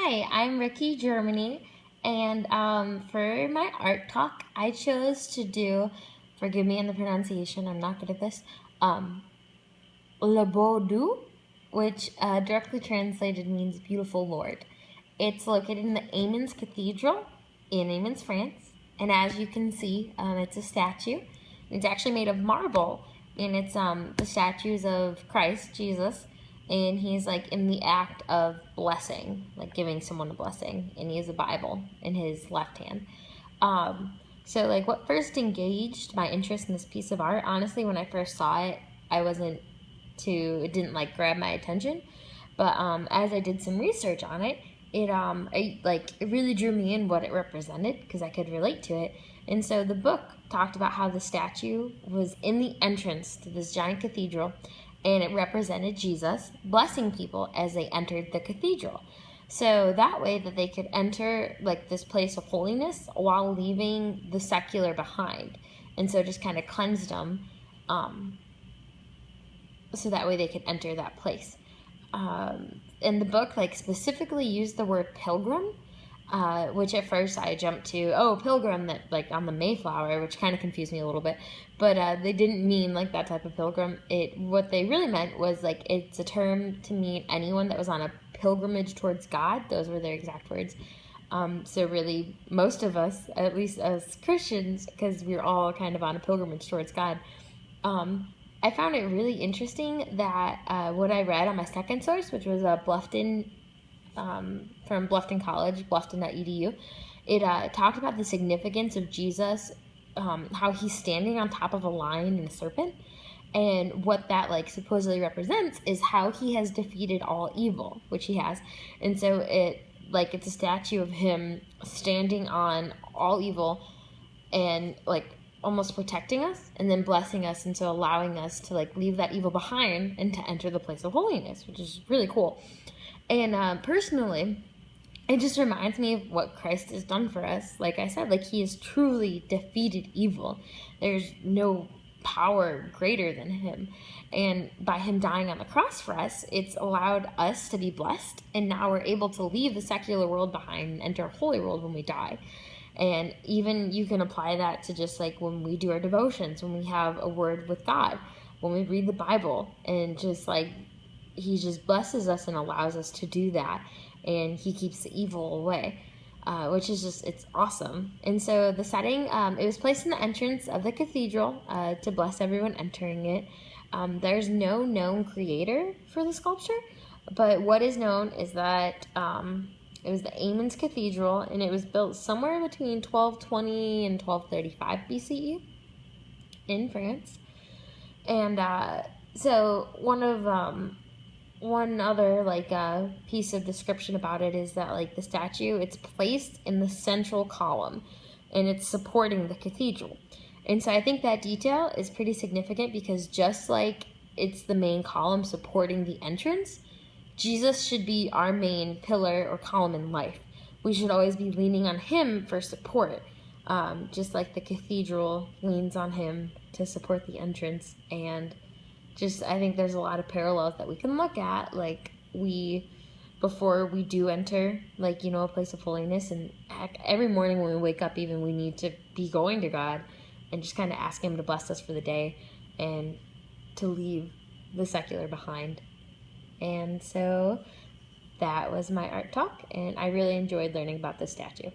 Hi, I'm Ricky Germany, and for my art talk, I chose to do, forgive me on the pronunciation, I'm not good at this, Le Beau Dieu, which directly translated means beautiful Lord. It's located in the Amiens Cathedral in Amiens, France, and as you can see, it's a statue. It's actually made of marble, and it's the statues of Christ, Jesus, and he's like in the act of blessing, like giving someone a blessing, and he has a Bible in his left hand. So like what first engaged my interest in this piece of art, honestly, when I first saw it, it didn't like grab my attention. But as I did some research on it, it really drew me in what it represented because I could relate to it. And so the book talked about how the statue was in the entrance to this giant cathedral, and it represented Jesus blessing people as they entered the cathedral. So that way that they could enter like this place of holiness while leaving the secular behind. And so it just kind of cleansed them, so that way they could enter that place. And the book like specifically used the word pilgrim, which at first I jumped to, oh, pilgrim, that like on the Mayflower, which kind of confused me a little bit. But they didn't mean like that type of pilgrim. What they really meant was like it's a term to mean anyone that was on a pilgrimage towards God. Those were their exact words. So really, most of us, at least as Christians, because we're all kind of on a pilgrimage towards God, I found it really interesting that what I read on my second source, which was Bluffton, from Bluffton College, bluffton.edu, it talked about the significance of Jesus, how he's standing on top of a lion and a serpent, and what that like supposedly represents is how he has defeated all evil, which he has. And so it's a statue of him standing on all evil and like almost protecting us and then blessing us, and so allowing us to like leave that evil behind and to enter the place of holiness, which is really cool. And personally, it just reminds me of what Christ has done for us. Like I said, like he has truly defeated evil. There's no power greater than him. And by him dying on the cross for us, it's allowed us to be blessed. And now we're able to leave the secular world behind and enter a holy world when we die. And even you can apply that to just like when we do our devotions, when we have a word with God, when we read the Bible, and just like he just blesses us and allows us to do that, and he keeps the evil away, which is just, it's awesome. And so the setting, it was placed in the entrance of the cathedral to bless everyone entering it. There's no known creator for the sculpture, but what is known is that it was the Amiens Cathedral, and it was built somewhere between 1220 and 1235 BCE in France. And so one other piece of description about it is that like the statue, it's placed in the central column, and it's supporting the cathedral. And so I think that detail is pretty significant because just like it's the main column supporting the entrance, Jesus should be our main pillar or column in life. We should always be leaning on him for support, just like the cathedral leans on him to support the entrance. And just, I think there's a lot of parallels that we can look at, like before we do enter, a place of holiness. And every morning when we wake up, even, we need to be going to God and just kind of ask him to bless us for the day and to leave the secular behind. And so that was my art talk, and I really enjoyed learning about this statue.